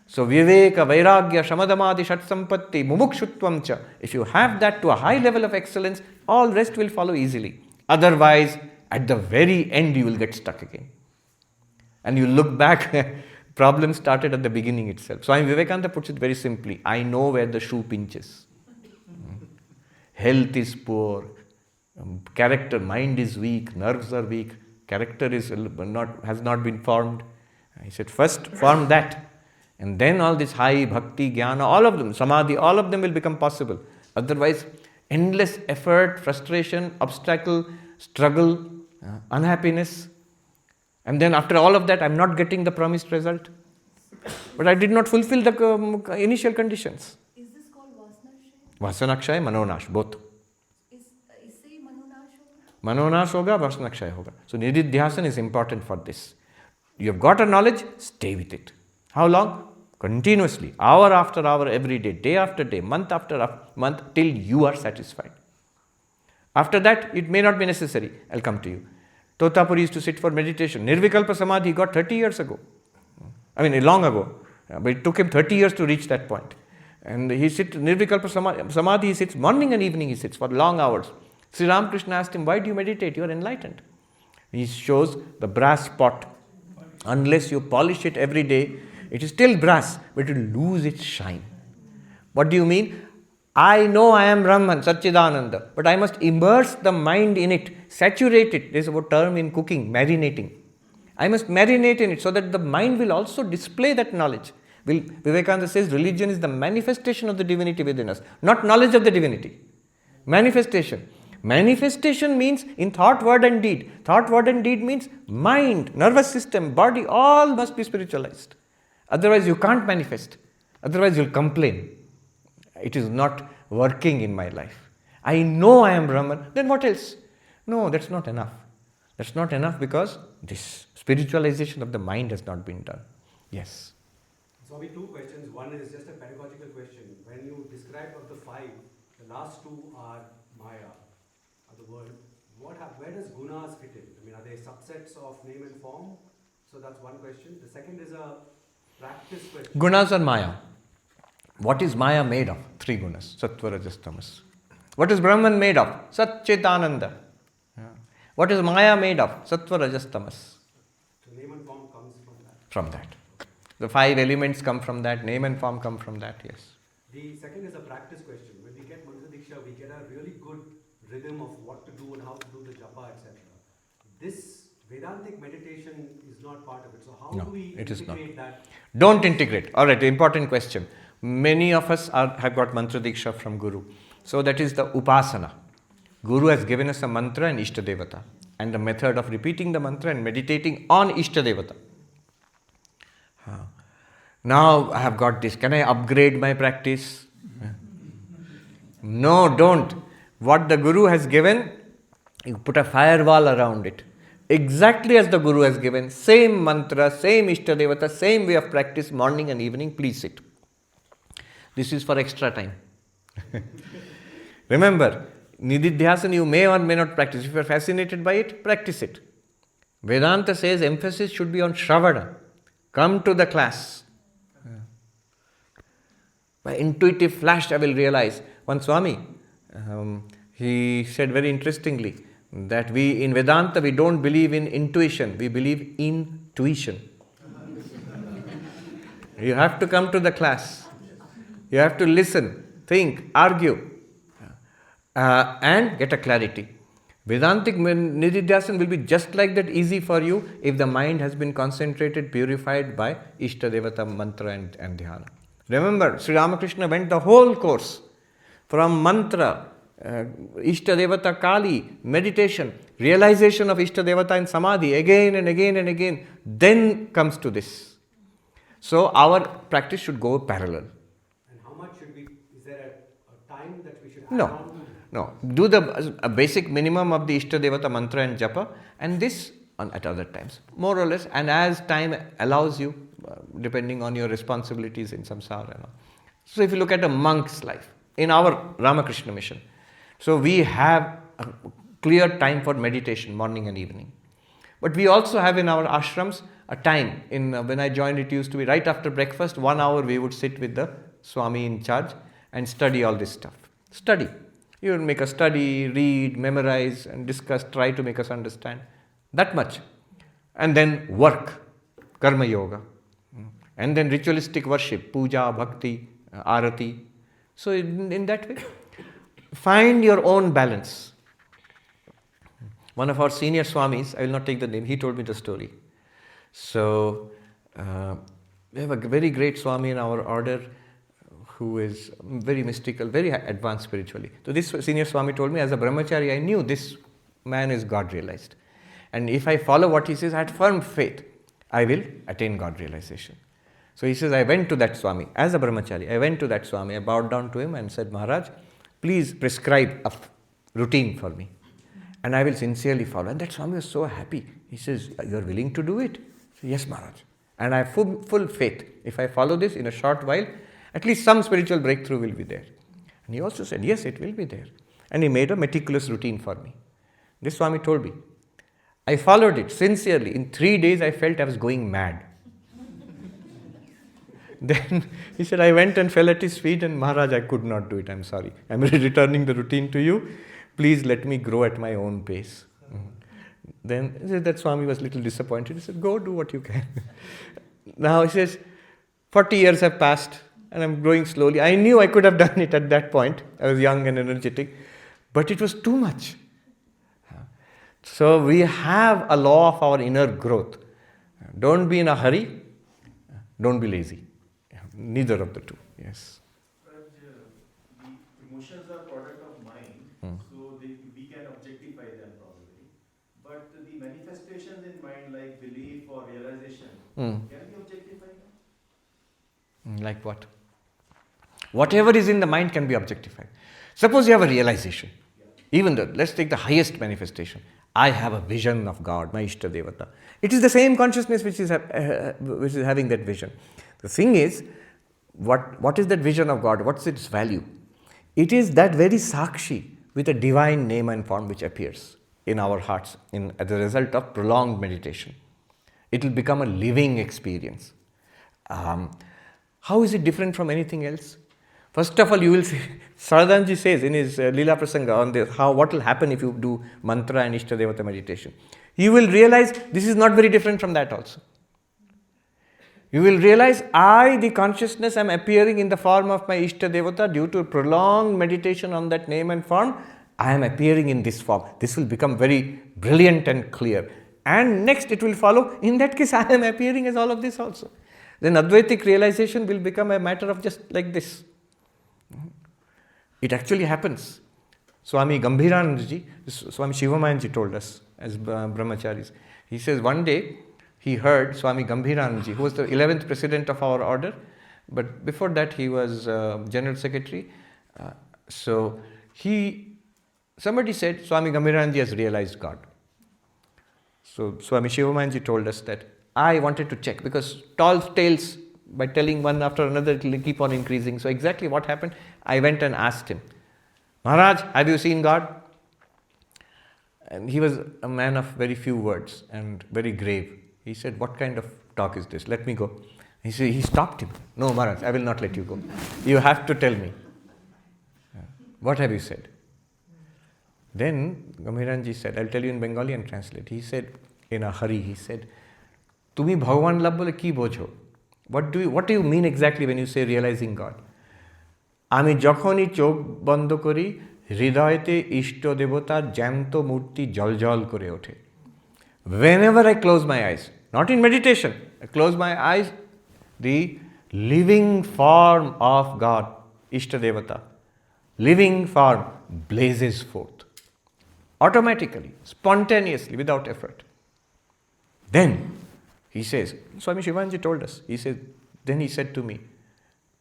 So, viveka, vairagya, shamadamadi, shat sampatti, mumukshutvam cha. If you have that to a high level of excellence, all rest will follow easily. Otherwise, at the very end, you will get stuck again. And you look back, problem started at the beginning itself. Swami Vivekananda puts it very simply. I know where the shoe pinches. Health is poor. Character, mind is weak. Nerves are weak. Character has not been formed. He said, first form that. And then all this high bhakti, jnana, all of them, samadhi, all of them will become possible. Otherwise, endless effort, frustration, obstacle, struggle, unhappiness. And then after all of that, I am not getting the promised result. But I did not fulfill the initial conditions. Is this called Vasanakshay? Vasanakshay, Manonash, both. Say Manonash hoga? Manonash hoga, Vasanakshay hoga. So Nididhyasana is important for this. You have got a knowledge, stay with it. How long? Continuously, hour after hour, every day, day after day, month after month, till you are satisfied. After that, it may not be necessary. I'll come to you. Totapuri used to sit for meditation. Nirvikalpa Samadhi he got 30 years ago. Long ago. But it took him 30 years to reach that point. And he sits, Nirvikalpa Samadhi, he sits morning and evening, he sits for long hours. Sri Ramakrishna asked him, why do you meditate? You are enlightened. He shows the brass pot. Unless you polish it every day, it is still brass, but it will lose its shine. What do you mean? I know I am Brahman, Satchidananda, but I must immerse the mind in it, saturate it. There is a term in cooking, marinating. I must marinate in it so that the mind will also display that knowledge. Vivekananda says religion is the manifestation of the divinity within us, not knowledge of the divinity. Manifestation. Manifestation means in thought, word and deed. Thought, word and deed means mind, nervous system, body, all must be spiritualized. Otherwise you can't manifest. Otherwise you'll complain. It is not working in my life. I know I am Brahman, then what else? No, that's not enough. That's not enough because this spiritualization of the mind has not been done. Yes. So, we two questions. One is just a pedagogical question. When you describe of the five, the last two are Maya, are the world. Where does gunas fit in? Are they subsets of name and form? So that's one question. The second is a practice question. Gunas are Maya. What is Maya made of? Three gunas, Sattva, Rajas, Tamas. What is Brahman made of? Sat, Chit, Ananda. What is Maya made of? Sattva, Rajas, Tamas. So name and form comes from that. From that. The five elements come from that, name and form come from that, yes. The second is a practice question. When we get Mantra Diksha, we get a really good rhythm of what to do and how to do the japa, etc. This Vedantic meditation is not part of it. So how No, do we it is not. integrate that? Don't integrate. Alright, important question. Many of us have got mantra diksha from Guru. So that is the upasana. Guru has given us a mantra and Ishta Devata. And the method of repeating the mantra and meditating on Ishta Devata. Now I have got this. Can I upgrade my practice? No, don't. What the Guru has given, you put a firewall around it. Exactly as the Guru has given. Same mantra, same Ishta Devata, same way of practice, morning and evening, please sit. This is for extra time. Remember, Nididhyasana you may or may not practice. If you are fascinated by it, practice it. Vedanta says emphasis should be on Shravana. Come to the class. By intuitive flash I will realize. One Swami, he said very interestingly that we in Vedanta we don't believe in intuition, we believe in tuition. You have to come to the class. You have to listen, think, argue, and get a clarity. Vedantic Nididhyasana will be just like that, easy for you if the mind has been concentrated, purified by Ishta Devata mantra and dhyana. Remember, Sri Ramakrishna went the whole course from mantra, Ishta Devata Kali, meditation, realization of Ishta Devata in Samadhi again and again and again, then comes to this. So our practice should go parallel. And how much should we, is there a time that we should add No. on to? No, do a basic minimum of the Ishta Devata mantra and japa, and this at other times, more or less, and as time allows you, depending on your responsibilities in samsara and all. So if you look at a monk's life, in our Ramakrishna mission, so we have a clear time for meditation, morning and evening. But we also have in our ashrams a time, when I joined it used to be right after breakfast, 1 hour we would sit with the Swami in charge and study all this stuff. Study. You will make a study, read, memorize and discuss, try to make us understand. That much. And then work, karma yoga. And then ritualistic worship, puja, bhakti, arati. So in that way, find your own balance. One of our senior Swamis, I will not take the name, he told me the story. So, we have a very great Swami in our order who is very mystical, very advanced spiritually. So this senior Swami told me, as a brahmachari, I knew this man is God realized. And if I follow what he says, I had firm faith, I will attain God realization. So he says, I went to that Swami, as a brahmachari, I went to that Swami, I bowed down to him and said, Maharaj, please prescribe a routine for me. And I will sincerely follow. And that Swami was so happy. He says, you are willing to do it? I said, yes, Maharaj. And I have full faith. If I follow this in a short while, at least some spiritual breakthrough will be there. And he also said, yes, it will be there. And he made a meticulous routine for me. This Swami told me. I followed it sincerely. In 3 days, I felt I was going mad. Then he said, I went and fell at his feet and Maharaj, I could not do it. I'm sorry. I'm returning the routine to you. Please let me grow at my own pace. Then that Swami was a little disappointed. He said, go do what you can. Now he says, 40 years have passed and I'm growing slowly. I knew I could have done it at that point. I was young and energetic. But it was too much. So we have a law of our inner growth. Don't be in a hurry. Don't be lazy. Neither of the two. Yes. But the emotions are product of mind, so we can objectify them probably. But the manifestations in mind, like belief or realization, can we objectify them? Like what? Whatever is in the mind can be objectified. Suppose you have a realization. Even though, let's take the highest manifestation. I have a vision of God, my Ishta Devata. It is the same consciousness which is having that vision. The thing is, what is that vision of God? What's its value? It is that very Sakshi with a divine name and form which appears in our hearts as a result of prolonged meditation. It will become a living experience. How is it different from anything else? First of all, you will see, Sadhanji says in his Leela Prasanga on this, what will happen if you do mantra and Ishtadevata meditation. You will realize this is not very different from that also. You will realize I, the consciousness, am appearing in the form of my Ishtadevata due to prolonged meditation on that name and form. I am appearing in this form. This will become very brilliant and clear. And next it will follow, in that case I am appearing as all of this also. Then Advaitic realization will become a matter of just like this. It actually happens. Swami Gambhiranandaji, Swami Shivamayanji told us as brahmacharis. He says one day he heard Swami Gambhiranandaji, who was the 11th president of our order, but before that he was general secretary. Somebody said Swami Gambhiranandaji has realized God. So Swami Shivamayanji told us that I wanted to check, because tall tales, by telling one after another, it will keep on increasing. So exactly what happened, I went and asked him, Maharaj, have you seen God? And he was a man of very few words and very grave. He said, what kind of talk is this? Let me go. He stopped him. No, Maharaj, I will not let you go. You have to tell me. What have you said? Then Gambhiranji said, I'll tell you in Bengali and translate. He said, in a hurry, he said, Tumi Bhagavan lab bole ki bojo? What do you mean exactly when you say realizing God? আমি যখনই চোখ বন্ধ করি হৃদয়তে ইষ্ট দেবতার জ্যান্ত মূর্তি জলজল করে ওঠে. Whenever I close my eyes, not in meditation, I close my eyes, the living form of God, Ishta Devata, living form blazes forth. Automatically, spontaneously, without effort. Then, he says, Swami Shivanji told us, then he said to me,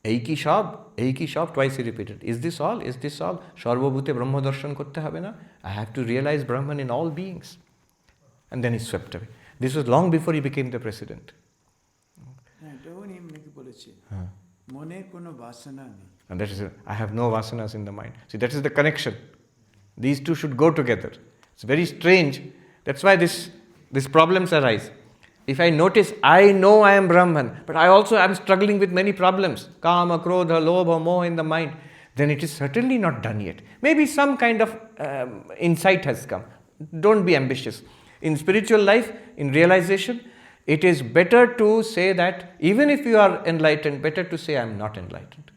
Eiki shab, twice he repeated, is this all? Sarvabhute Brahma darshan korte hobe na? I have to realize Brahman in all beings. And then he swept away. This was long before he became the president. And that is, I have no vasanas in the mind. See, that is the connection. These two should go together. It's very strange. That's why these problems arise. If I notice, I know I am Brahman, but I also am struggling with many problems, kama, krodha, lobha, moha in the mind, then it is certainly not done yet. Maybe some kind of insight has come. Don't be ambitious. In spiritual life, in realization, it is better to say that even if you are enlightened, better to say I am not enlightened.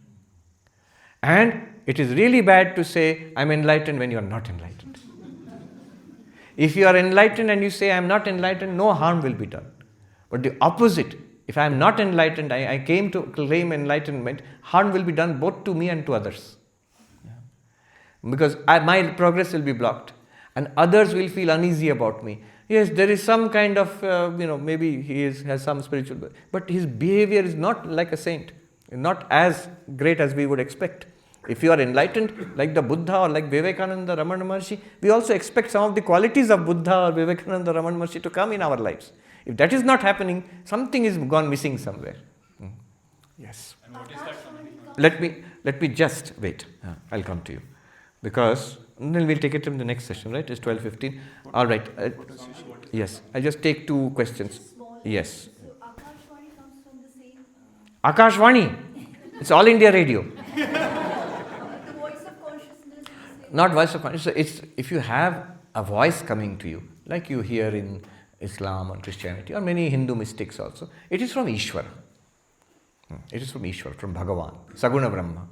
And it is really bad to say I am enlightened when you are not enlightened. If you are enlightened and you say I am not enlightened, no harm will be done. But the opposite, if I am not enlightened, I came to claim enlightenment, harm will be done both to me and to others. Because my progress will be blocked and others will feel uneasy about me. Yes, there is some kind of, maybe he has some spiritual, but his behavior is not like a saint, not as great as we would expect. If you are enlightened, like the Buddha or like Vivekananda, Ramana Maharshi, we also expect some of the qualities of Buddha or Vivekananda, Ramana Maharshi to come in our lives. If that is not happening, something is gone missing somewhere. Yes. And what is that? Let me just wait. I'll come to you. Because then we'll take it in the next session, right? It's 12:15. All right. Yes. I'll just take two questions. Yes. So Akashvani comes from the same... Akashvani. It's All India Radio. the voice of consciousness is the same. Not voice of consciousness. It's if you have a voice coming to you, like you hear in Islam or Christianity or many Hindu mystics also, it is from Ishvara. It is from Ishvara, from Bhagavan, Saguna Brahma.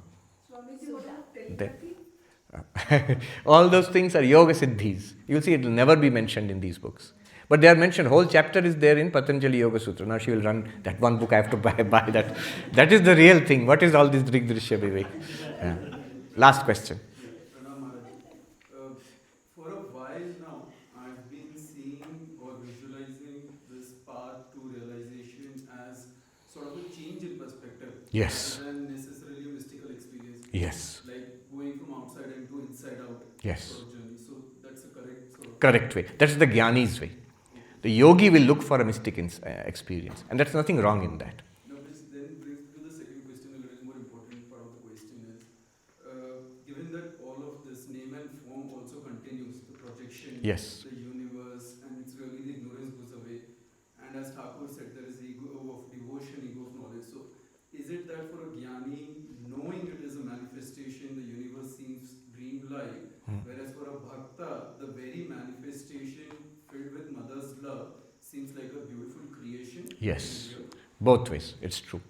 All those things are yoga siddhis. You'll see it will never be mentioned in these books. But they are mentioned, whole chapter is there in Patanjali Yoga Sutra. Now she will run that one book, I have to buy that. That is the real thing. What is all this Dṛg-Dṛśya-Viveka? Last question. For a while now, I've been seeing or visualizing this path to realization as sort of a change in perspective. Yes. Rather than necessarily a mystical experience. Yes. Like going from outside and to inside out. Yes. Sort of journey. So that's a correct sort of... Correct way. That's the Jnani's way. The yogi will look for a mystic experience. And there's nothing wrong in that. Now this then brings me to the second question, a little more important part of the question is, given that all of this name and form also continues, the projection, Yes. the universe, and it's really the ignorance goes away. And as Thakur said, there is the ego of devotion, ego of knowledge. So is it that for a jnani, knowing it is a manifestation projection? Yes, both ways, it's true.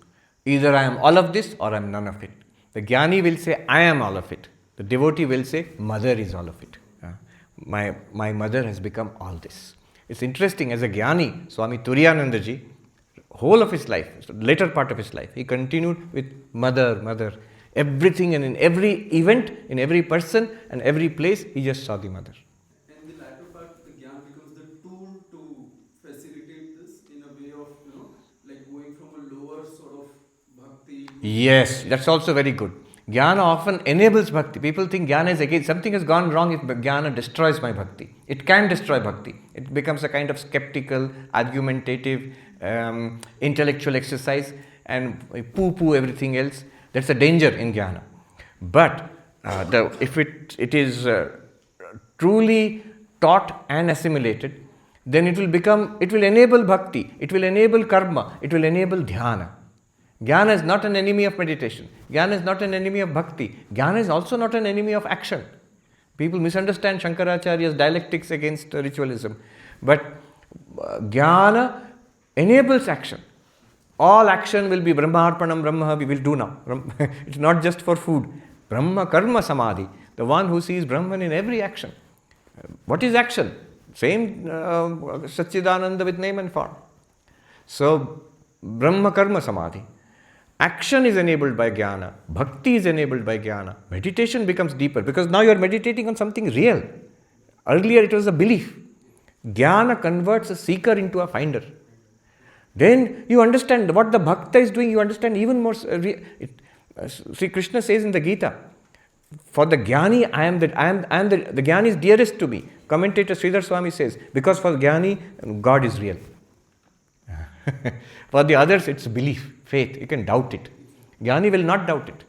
Either I am all of this or I am none of it. The Jnani will say, I am all of it. The devotee will say, Mother is all of it. My mother has become all this. It's interesting, as a Jnani, Swami Turiyanandaji, whole of his life, later part of his life, he continued with mother. Everything and in every event, in every person and every place, he just saw the mother. And the latter part, the Gyan becomes the tool to facilitate this in a way of, like going from a lower sort of bhakti. Yes, that's also very good. Jnana often enables bhakti. People think jnana is against, something has gone wrong if jnana destroys my bhakti. It can destroy bhakti. It becomes a kind of skeptical, argumentative, intellectual exercise and poo-poo everything else. That's a danger in jnana. But if it is truly taught and assimilated, then it will enable bhakti, it will enable karma, it will enable dhyana. Jnana is not an enemy of meditation. Jnana is not an enemy of bhakti. Jnana is also not an enemy of action. People misunderstand Shankaracharya's dialectics against ritualism. But jnana enables action. All action will be Brahmarpanam Brahma, we will do now. It's not just for food. Brahma Samadhi, the one who sees Brahman in every action. What is action? Same Satchidananda with name and form. So, Brahma Samadhi. Action is enabled by jnana. Bhakti is enabled by jnana. Meditation becomes deeper because now you are meditating on something real. Earlier it was a belief. Jnana converts a seeker into a finder. Then you understand what the bhakta is doing, you understand even more. Sri Krishna says in the Gita, for the jnani, the jnani is dearest to me. Commentator Sridhar Swami says, because for jnani, God is real. For the others, it's belief, faith. You can doubt it. Jnani will not doubt it.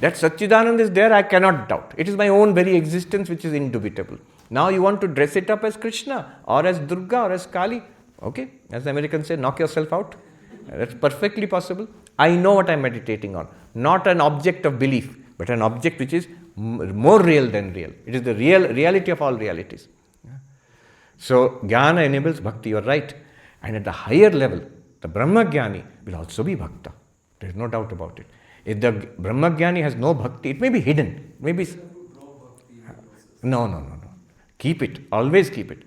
That Satchidananda is there, I cannot doubt. It is my own very existence which is indubitable. Now you want to dress it up as Krishna or as Durga or as Kali. Okay, as the Americans say, knock yourself out. That's perfectly possible. I know what I'm meditating on. Not an object of belief, but an object which is more real than real. It is the reality of all realities. So, jnana enables bhakti, you are right. And at the higher level, the Brahmajnani will also be bhakta. There is no doubt about it. If the Brahmajnani has no bhakti, it may be hidden. Maybe No. Keep it. Always keep it.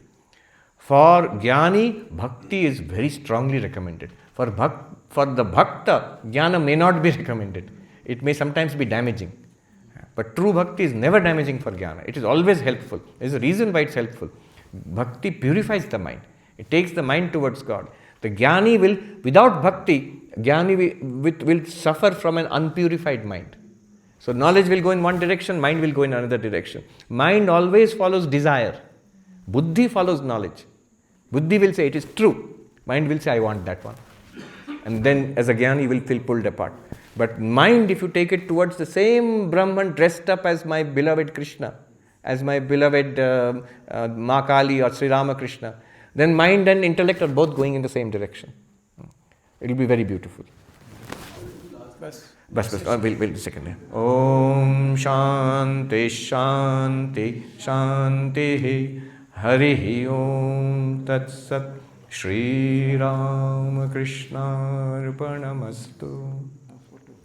For jnani, bhakti is very strongly recommended. For the bhakta, jnana may not be recommended. It may sometimes be damaging. But true bhakti is never damaging for jnana. It is always helpful. There is a reason why it's helpful. Bhakti purifies the mind. It takes the mind towards God. The jnani will, without bhakti, jnani will suffer from an unpurified mind. So knowledge will go in one direction, mind will go in another direction. Mind always follows desire. Buddhi follows knowledge. Buddhi will say it is true. Mind will say I want that one. And then as a jnani you will feel pulled apart. But mind, if you take it towards the same Brahman dressed up as my beloved Krishna, as my beloved Ma Kali or Sri Ramakrishna, then mind and intellect are both going in the same direction. It will be very beautiful. Bas. We'll second. Om Shanti Shanti Shanti Hari Om Tat Sat Shri Ram Krishna Arpanamastu.